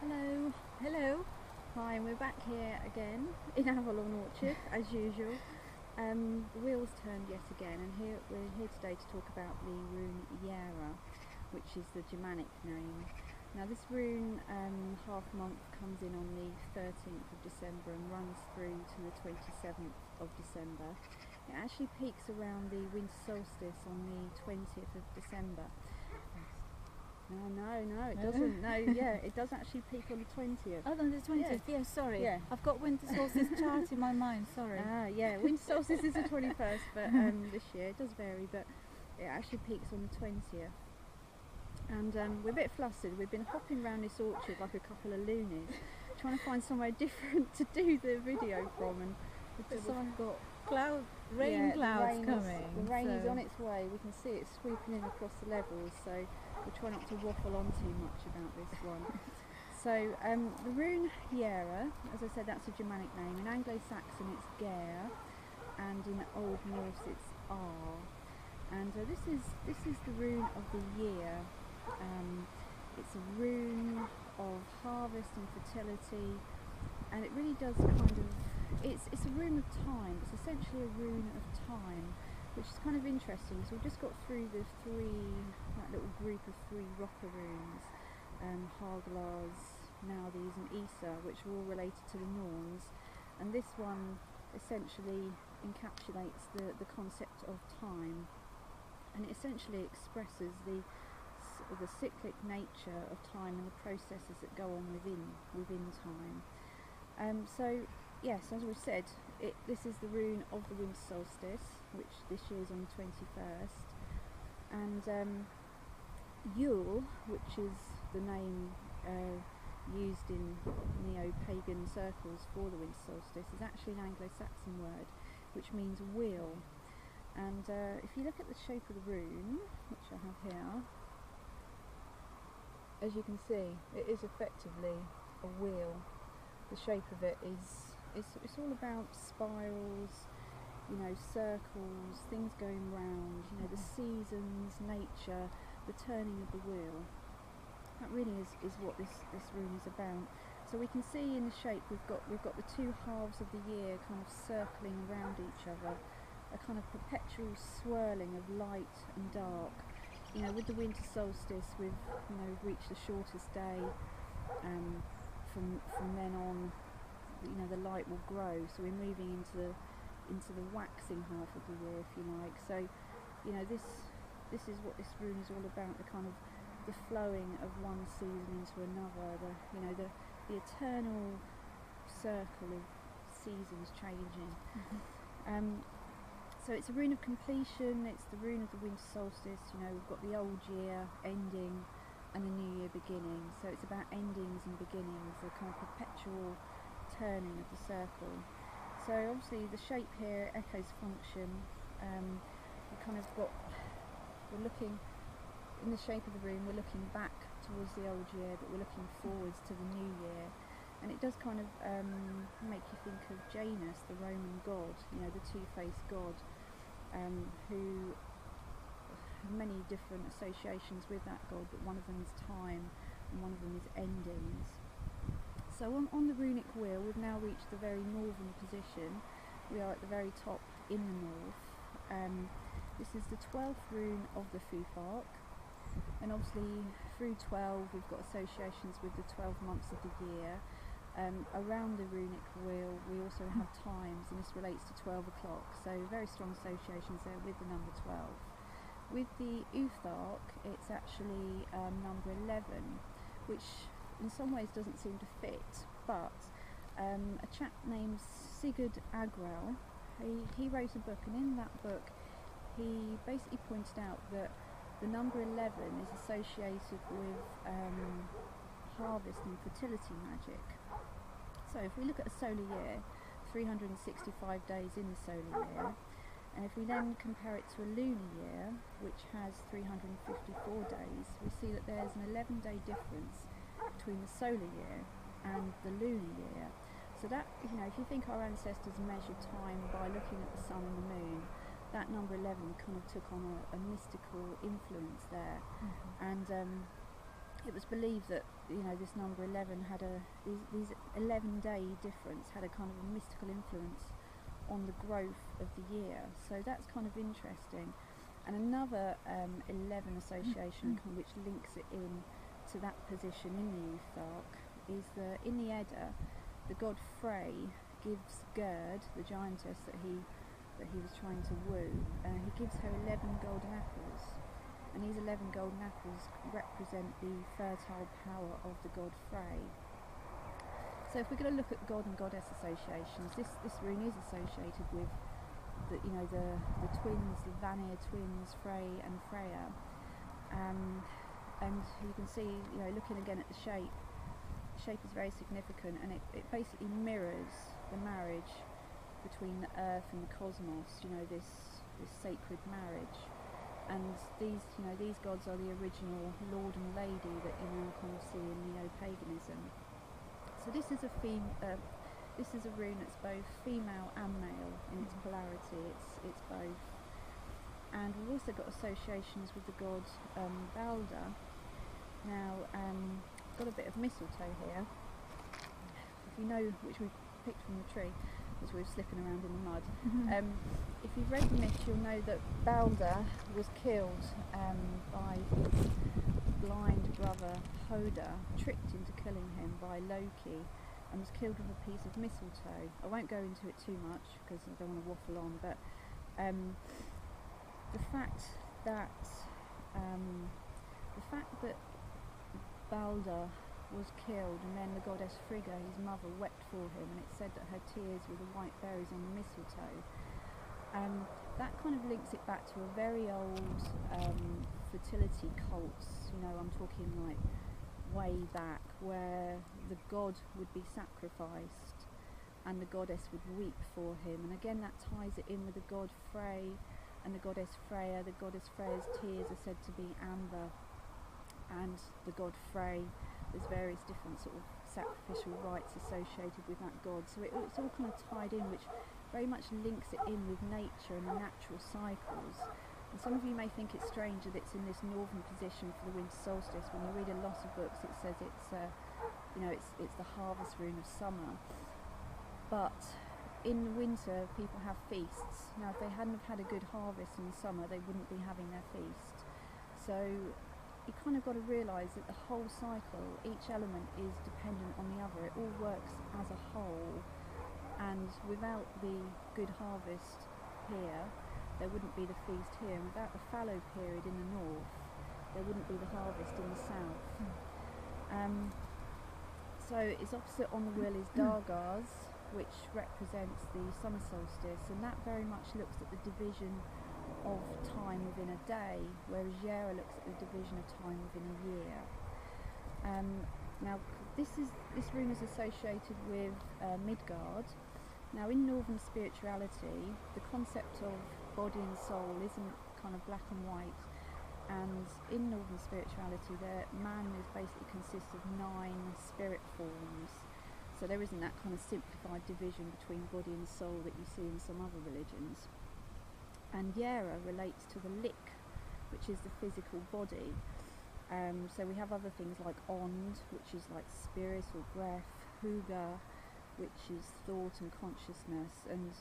Hello. Hello. Hi, we're back here again in Avalon Orchard as usual. The wheels turned yet again, and we're here today to talk about the rune Jera, which is the Shamanic name. Now this rune half month comes in on the 13th of December and runs through to the 27th of December. It actually peaks around the Winter Solstice on the 20th of December. No, it doesn't. No, yeah, it does actually peak on the 20th. Oh, no, the 20th. Yeah, sorry. Yeah. I've got Winter Solstice chart in my mind. Sorry. Yeah, Winter Solstice is the 21st, but this year it does vary, but it actually peaks on the 20th. And we're a bit flustered. We've been hopping around this orchard like a couple of loonies, trying to find somewhere different to do the video from, and we've got rain clouds coming. The rain is on its way. We can see it sweeping in across the levels, so we'll try not to waffle on too much about this one. So the rune Jera, as I said, that's a Germanic name. In Anglo-Saxon it's Ger, and in Old Norse it's R. And this is the rune of the year. It's a rune of harvest and fertility, and it really does it's a rune of time. It's essentially a rune of time, which is kind of interesting. So we've just got through that little group of three rocker runes, Haglar's, Naudis and Isa, which are all related to the Norns, and this one essentially encapsulates the concept of time, and it essentially expresses the cyclic nature of time and the processes that go on within time. So yes, as we've said, this is the rune of the Winter Solstice, which this year is on the 21st, and Yule, which is the name used in neo-pagan circles for the Winter Solstice, is actually an Anglo-Saxon word which means wheel. And if you look at the shape of the rune, which I have here, as you can see, it is effectively a wheel. The shape of it is it's all about spirals, circles, things going round, the seasons, nature, the turning of the wheel. That really is what this rune is about. So we can see in the shape we've got the two halves of the year kind of circling around each other, a kind of perpetual swirling of light and dark. With the winter solstice, we've reached the shortest day. From then on, the light will grow. So we're moving into the waxing half of the year, if you like. So, this is what this rune is all about: the kind of the flowing of one season into another. The eternal circle of seasons changing. Mm-hmm. So it's a rune of completion, it's the rune of the winter solstice. We've got the old year ending and the new year beginning. So it's about endings and beginnings, the kind of perpetual turning of the circle. So obviously the shape here echoes function. We're looking, in the shape of the rune, we're looking back towards the old year, but we're looking forwards to the new year. And it does kind of make you think of Giantess, the Roman god, the two-faced god, who have many different associations with that god, but one of them is time and one of them is endings. So on the runic wheel, we've now reached the very northern position. We are at the very top in the north. This is the 12th rune of the Futhark, and obviously through 12 we've got associations with the 12 months of the year. Around the runic wheel we also have times, and this relates to 12 o'clock, so very strong associations there with the number 12. With the Futhark, it's actually number 11, which in some ways doesn't seem to fit, but a chap named Sigurd Agrell, he wrote a book, and in that book he basically pointed out that the number 11 is associated with harvest and fertility magic. So if we look at a solar year, 365 days in the solar year, and if we then compare it to a lunar year, which has 354 days, we see that there's an 11-day difference between the solar year and the lunar year. So that, if you think our ancestors measured time by looking at the sun and the moon, that number 11 kind of took on a mystical influence there. Mm-hmm. And it was believed that this number 11 had these 11-day difference had a kind of a mystical influence on the growth of the year. So that's kind of interesting. And another 11 association which links it in to that position in the Futhark is in the Edda, the god Frey gives Gerd, the giantess that he was trying to woo, he gives her 11 golden apples, and these 11 golden apples represent the fertile power of the god Frey. So if we're going to look at god and goddess associations, this rune is associated with the twins, the Vanir twins, Frey and Freya, and you can see, looking again at the shape is very significant, and it basically mirrors the marriage between the earth and the cosmos, this sacred marriage. And these gods are the original lord and lady that you now kind of see in neo-paganism. So this is a rune that's both female and male in its polarity. It's both. And we've also got associations with the god Galdr. Now, got a bit of mistletoe here. If you know, which we picked from the tree as we were slipping around in the mud. If you've read the myth, you'll know that Galdr was killed by his blind brother Hoda, tricked into killing him by Loki, and was killed with a piece of mistletoe. I won't go into it too much because I don't want to waffle on, but the fact that Galdr was killed, and then the goddess Frigga, his mother, wept for him, and it's said that her tears were the white berries on the mistletoe. That kind of links it back to a very old fertility cults. I'm talking like way back, where the god would be sacrificed and the goddess would weep for him. And again, that ties it in with the god Frey and the goddess Freya. The goddess Freya's tears are said to be amber, and the god Frey, there's various different sort of sacrificial rites associated with that god. So it's all kind of tied in, which very much links it in with nature and the natural cycles. And some of you may think it's strange that it's in this northern position for the winter solstice. When you read a lot of books, it says it's the harvest rune of summer. But in winter, people have feasts. Now, if they hadn't have had a good harvest in the summer, they wouldn't be having their feast. So you kind of got to realise that the whole cycle, each element is dependent on the other. It all works as a whole, and without the good harvest here, there wouldn't be the feast here, and without the fallow period in the north, there wouldn't be the harvest in the south. So its opposite on the wheel is Dargars, which represents the summer solstice, and that very much looks at the division of time within a day, whereas Jera looks at the division of time within a year. Now this rune is associated with Midgard. Now in northern spirituality, the concept of body and soul isn't kind of black and white, and in northern spirituality man is basically consists of 9 spirit forms. So there isn't that kind of simplified division between body and soul that you see in some other religions. And Jera relates to the lick, which is the physical body. So we have other things like Ond, which is like spirit or breath, Huga, which is thought and consciousness, and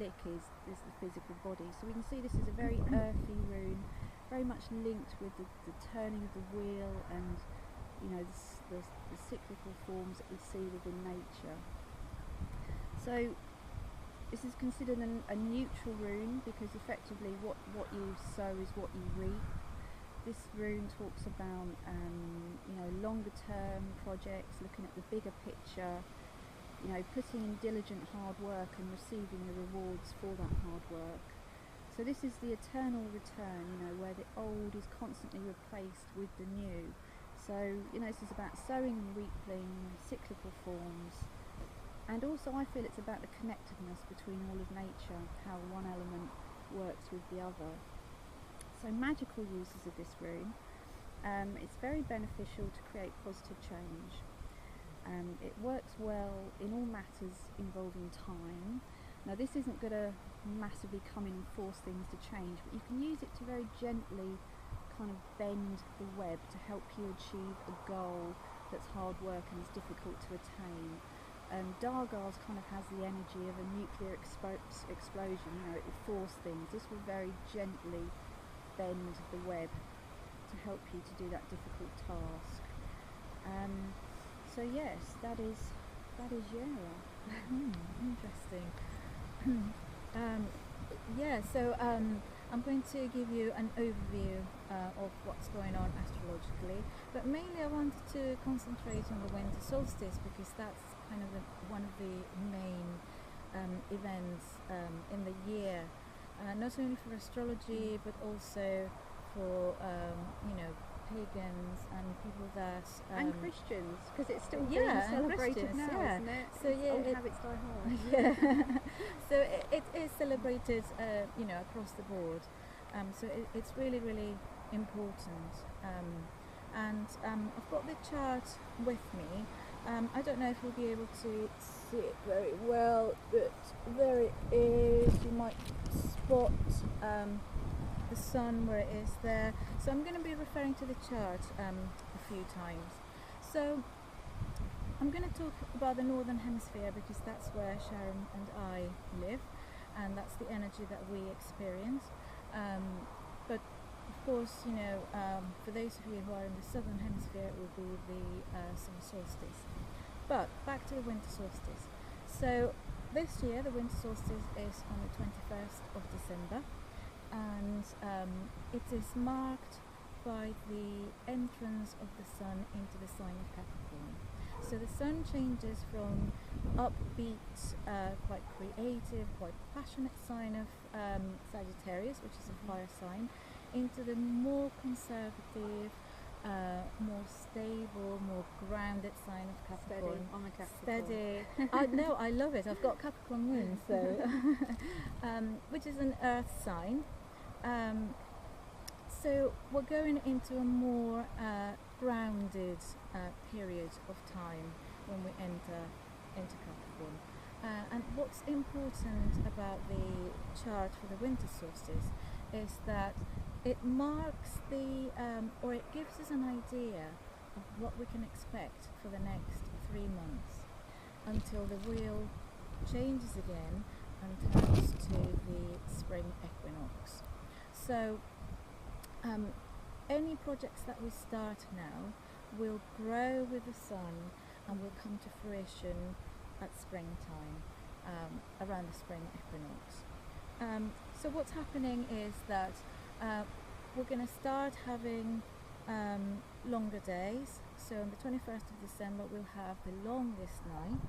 lick is the physical body. So we can see this is a very earthy rune, very much linked with the turning of the wheel and the cyclical forms that we see within nature. So this is considered a neutral rune, because effectively what you sow is what you reap. This rune talks about longer term projects, looking at the bigger picture, putting in diligent hard work and receiving the rewards for that hard work. So this is the eternal return, where the old is constantly replaced with the new. So this is about sowing and reaping cyclical forms. And also I feel it's about the connectedness between all of nature, how one element works with the other. So magical uses of this rune, it's very beneficial to create positive change. It works well in all matters involving time. Now this isn't going to massively come in and force things to change, but you can use it to very gently kind of bend the web to help you achieve a goal that's hard work and is difficult to attain. Dargar's kind of has the energy of a nuclear explosion, you know, it will force things. This will very gently bend the web to help you to do that difficult task. So yes, that is Jera. Interesting. I'm going to give you an overview of what's going on astrologically, but mainly I wanted to concentrate on the winter solstice because that's kind of one of the main events in the year, not only for astrology but also for pagans and people that and Christians, because it's still being celebrated now, isn't it? So old habits die hard. Yeah. So it is celebrated, across the board. So it's really, really important. And I've got the chart with me. I don't know if we'll be able to see it very well, but there it is. You might spot the sun where it is there. So I'm going to be referring to the chart a few times. So I'm going to talk about the northern hemisphere because that's where Shæryn and I live, and that's the energy that we experience. But of course, for those of you who are in the southern hemisphere, it will be the summer solstice. But back to the winter solstice. So this year the winter solstice is on the 21st of December, and it is marked by the entrance of the sun into the sign of Capricorn. So the sun changes from upbeat, quite creative, quite passionate sign of Sagittarius, which is a fire sign, into the more conservative, more stable, more grounded sign of Capricorn. Steady. I'm a Capricorn. Steady. No, I love it. I've got Capricorn moon, so which is an earth sign. So we're going into a more grounded period of time when we enter into Capricorn. And what's important about the chart for the winter solstice is that it marks or it gives us an idea of what we can expect for the next 3 months until the wheel changes again and turns to the spring equinox. So any projects that we start now will grow with the sun and will come to fruition at springtime, around the spring equinox. So what's happening is that we're going to start having longer days. So on the 21st of December we'll have the longest night,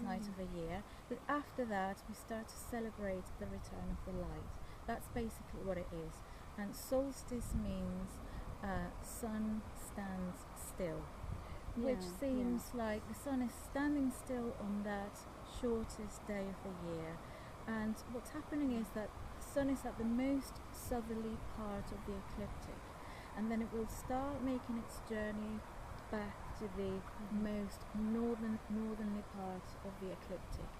night of the year. But after that we start to celebrate the return of the light. That's basically what it is. And solstice means sun stands still, which seems like the sun is standing still on that shortest day of the year. And what's happening is that the sun is at the most southerly part of the ecliptic, and then it will start making its journey back to the most northerly part of the ecliptic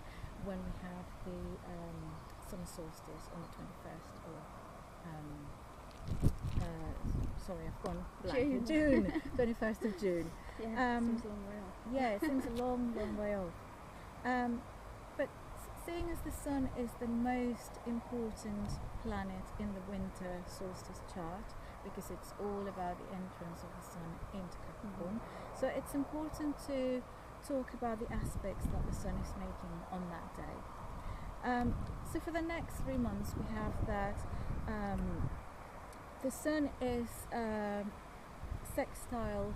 when we have the summer solstice on the 21st of sorry, I've gone blank. June. 21st of June. Yeah, seems a long way off. Yeah, it seems a long way off. But seeing as the sun is the most important planet in the winter solstice chart, because it's all about the entrance of the sun into Capricorn, so it's important to talk about the aspects that the sun is making on that day. So for the next 3 months we have that the sun is sextile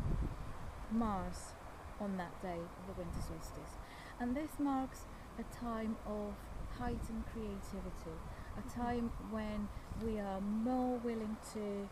Mars on that day of the winter solstice, and this marks a time of heightened creativity, a time when we are more willing to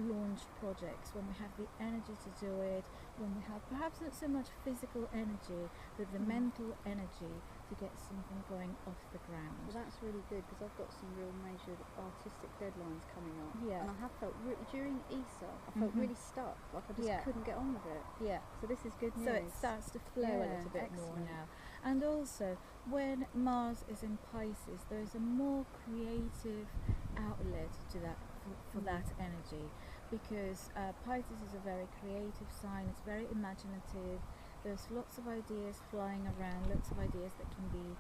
launch projects, when we have the energy to do it, when we have perhaps not so much physical energy but the mental energy to get something going off the ground. Well, that's really good, because I've got some real major artistic deadlines coming up. Yeah. And I have felt during Easter I felt really stuck, like I just couldn't get on with it. Yeah. So this is good news. So it starts to flow a little bit more now. And also when Mars is in Pisces, there is a more creative outlet to that for that energy. because Pisces is a very creative sign. It's very imaginative. There's lots of ideas flying around, lots of ideas that can be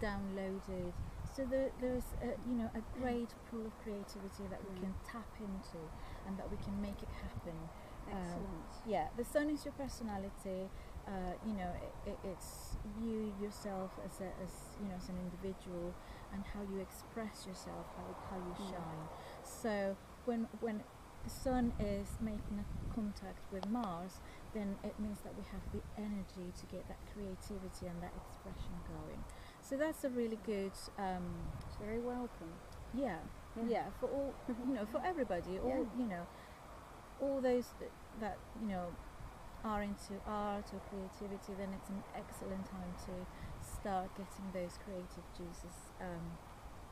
downloaded. So there's a great pool of creativity that we can tap into and that we can make it happen. Excellent. The sun is your personality. It's you yourself as an individual, and how you express yourself, how you shine. So when the sun is making a contact with Mars, then it means that we have the energy to get that creativity and that expression going. So that's a really good. It's very welcome. For all for everybody. All those that are into art or creativity, then it's an excellent time to start getting those creative juices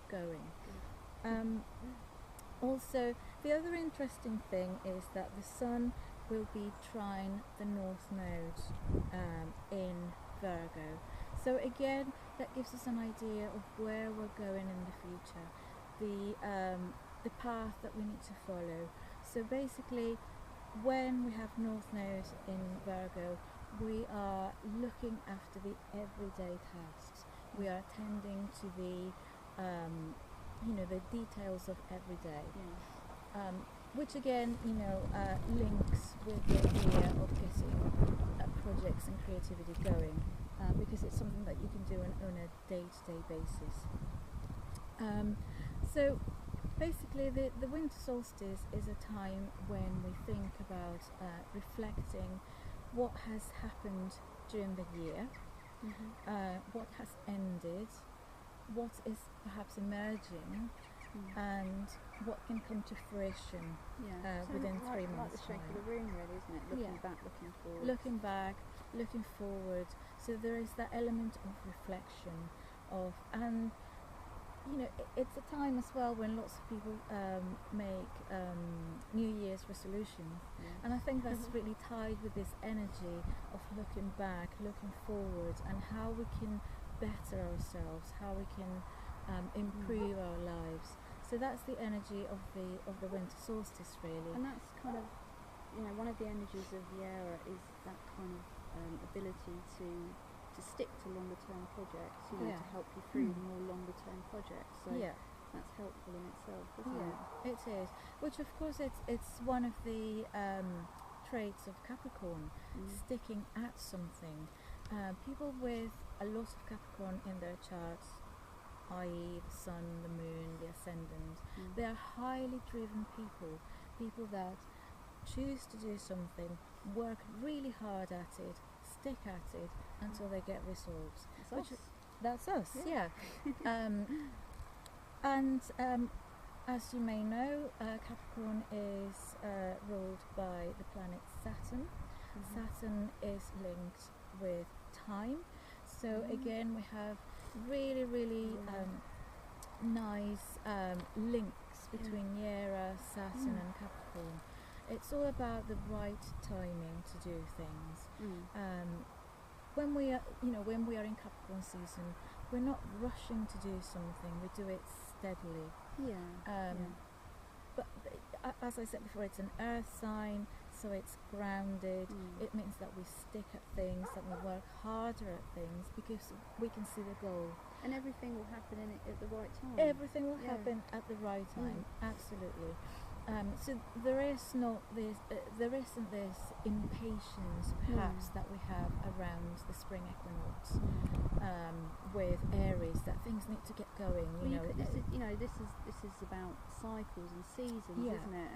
going. Also, the other interesting thing is that the sun will be trine the North Node in Virgo. So again, that gives us an idea of where we're going in the future, the path that we need to follow. So basically, when we have North Node in Virgo, we are looking after the everyday tasks. We are attending to the details of every day, which again, links with the idea of getting projects and creativity going, because it's something that you can do on a day-to-day basis. So basically, the Winter Solstice is a time when we think about reflecting what has happened during the year, what has ended, what is perhaps emerging, and what can come to fruition within 3 months' Like the shape of the Rune, really, isn't it? Looking back, looking forward. Looking back, looking forward. So there is that element of reflection, and it's a time as well when lots of people make New Year's resolutions, and I think that's really tied with this energy of looking back, looking forward, and how we can better ourselves, how we can improve our lives. So that's the energy of the Winter Solstice, really. And that's kind of, one of the energies of Jera is that kind of ability to stick to longer term projects, to help you through more longer term projects. So that's helpful in itself, isn't it? It is. Which of course it's one of the traits of Capricorn, sticking at something. People with a lot of Capricorn in their charts, i.e. the sun, the moon, the ascendant, they are highly driven people that choose to do something, work really hard at it, stick at it until they get results. That's us, and as you may know, Capricorn is ruled by the planet Saturn. Saturn is linked with time, so again we have really nice links between Jera, Saturn and Capricorn. It's all about the right timing to do things. When we are in Capricorn season, we're not rushing to do something. We do it steadily. But as I said before, it's an earth sign, so it's grounded. It means that we stick at things, that we work harder at things, because we can see the goal. And everything will happen at the right time. Everything will happen at the right time, absolutely. So there isn't this impatience perhaps that we have around the spring equinox with Aries, that things need to get going. This is about cycles and seasons, isn't it?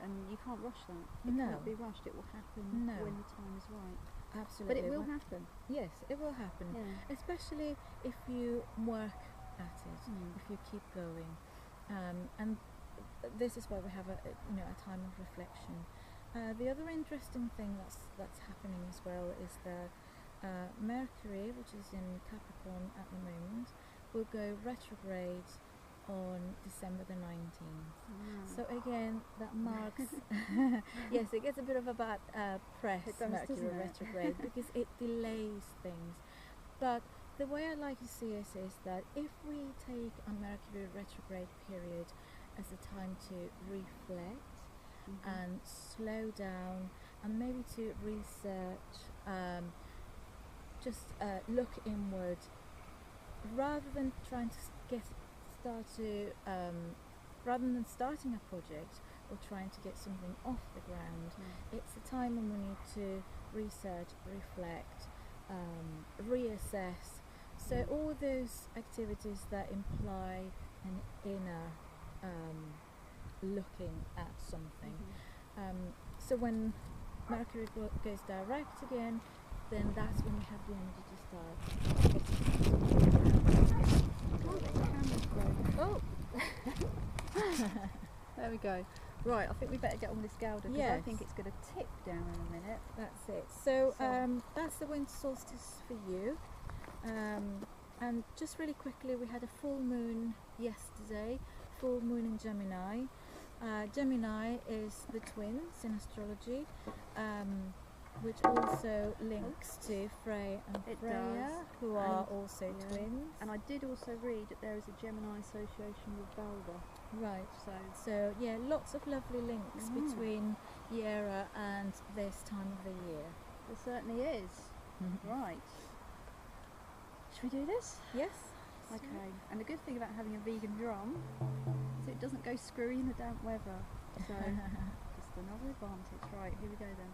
And you can't rush that. It can't be rushed. It will happen when the time is right. Absolutely. But it will happen. Yes, it will happen. Especially if you work at it, if you keep going, and this is why we have a time of reflection. The other interesting thing that's happening as well is that Mercury, which is in Capricorn at the moment, will go retrograde on December the 19th. So again, that marks yes, it gets a bit of a bad press, Mercury retrograde, because it delays things. But the way I like to see it is that if we take a Mercury retrograde period as a time to reflect and slow down, and maybe to research, just look inward, rather than trying to rather than starting a project or trying to get something off the ground. It's a time when we need to research, reflect, reassess. So all those activities that imply an inner looking at something. So when Mercury goes direct again, then that's when we have the energy to start. Oh! There we go. Right, I think we better get on this Galdr because I think it's going to tip down in a minute. That's it. So that's the Winter Solstice for you. And just really quickly, we had a full moon yesterday, full moon in Gemini. Gemini is the twins in astrology, which also links to Frey and Freya, who are also twins. And I did also read that there is a Gemini association with Galdr. Right. So yeah, lots of lovely links between Jera and this time of the year. There certainly is. Right. Should we do this? Yes. Okay. And the good thing about having a vegan drum is it doesn't go screwy in the damp weather. So just another advantage. Right, here we go then.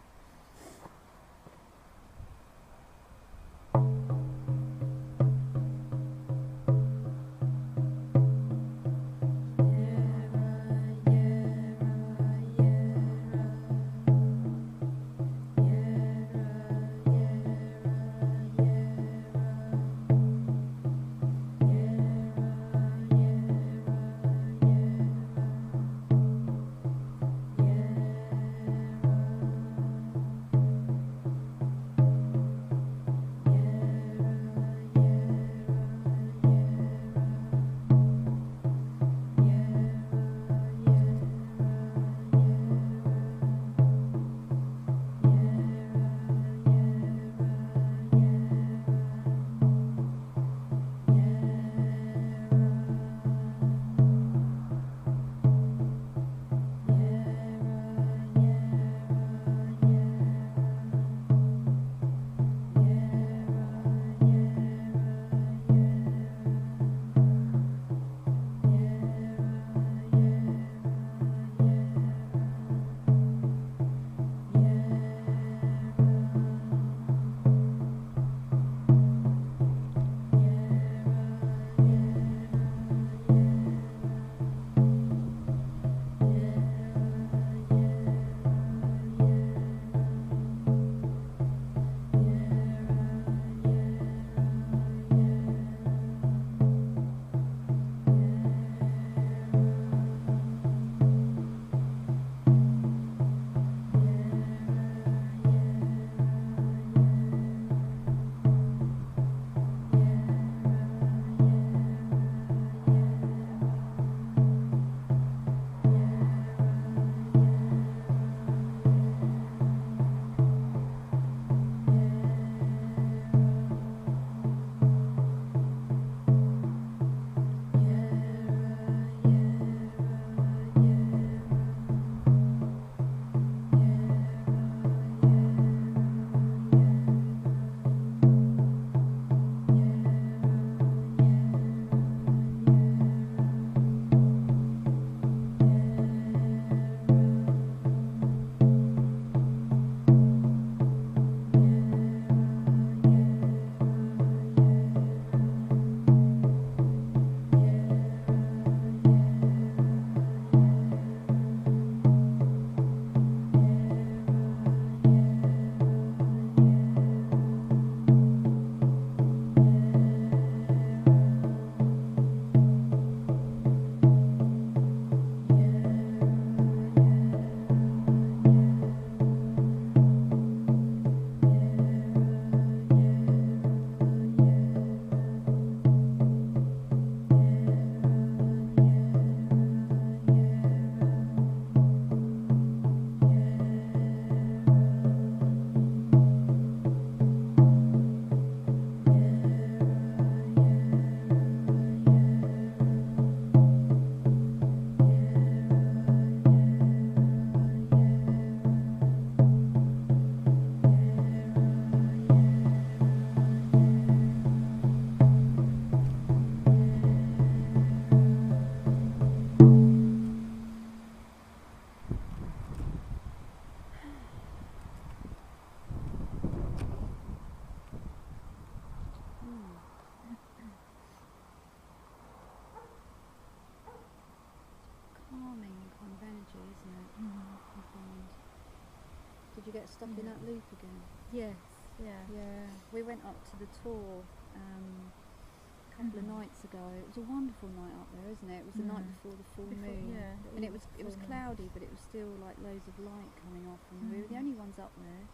get stuck in that loop again. Yes, yeah. Yeah, we went up to the Tor a couple of nights ago. It was a wonderful night up there, isn't it? It was the night before the full moon, and it was cloudy, but it was still like loads of light coming off, and we were the only ones up there,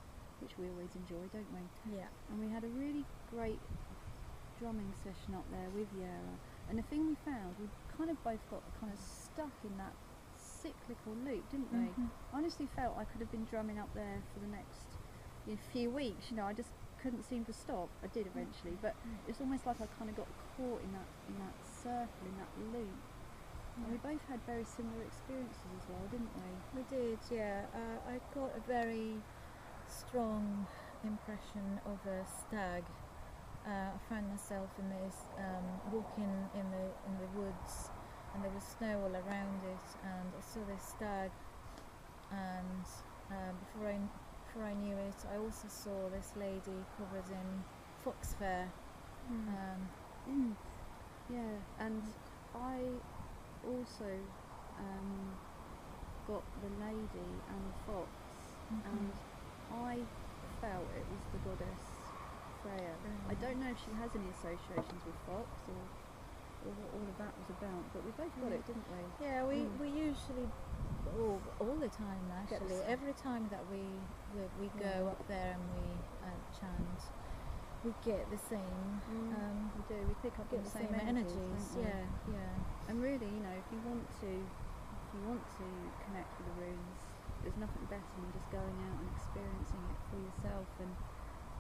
which we always enjoy, don't we? Yeah. And we had a really great drumming session up there with Jera, and the thing we found, we kind of both got kind of stuck in that cyclical loop, didn't we? I honestly felt I could have been drumming up there for the next few weeks. You know, I just couldn't seem to stop. I did eventually, but it's almost like I kind of got caught in that circle, in that loop. And we both had very similar experiences as well, didn't we? We did, yeah. I got a very strong impression of a stag. I found myself in this walking in the woods, and there was snow all around it, and I saw this stag, and before I knew it, I also saw this lady covered in fox fur. Yeah, and I also got the lady and the fox, and I felt it was the goddess Freya. I don't know if she has any associations with fox or what all of that was about, but we both got it, didn't we? Yeah, we usually all the time actually. Every time that we go up there and we chant, we get the same. We do. We pick up get the same same energies. don't we? Yeah. And really, you know, if you want to connect with the runes, there's nothing better than just going out and experiencing it for yourself. And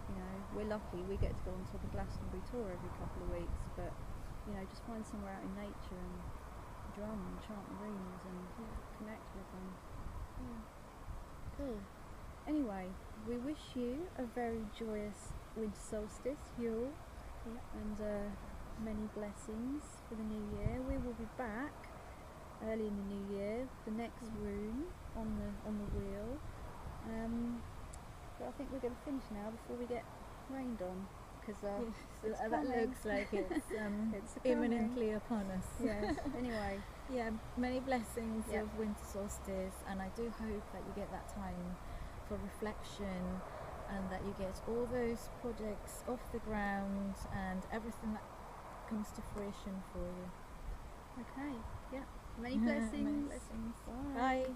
you know, we're lucky we get to go on top of Glastonbury Tor every couple of weeks, but you know, just find somewhere out in nature and drum and chant the runes and connect with them. Cool. Anyway, we wish you a very joyous Winter Solstice, Yule, and many blessings for the new year. We will be back early in the new year, the next rune on the wheel. But I think we're going to finish now before we get rained on, because that looks like it's imminently upon us. Yes. Anyway. Yeah, many blessings of Winter Solstice, and I do hope that you get that time for reflection, and that you get all those projects off the ground and everything that comes to fruition for you. Okay. Yeah. Many blessings. Bye.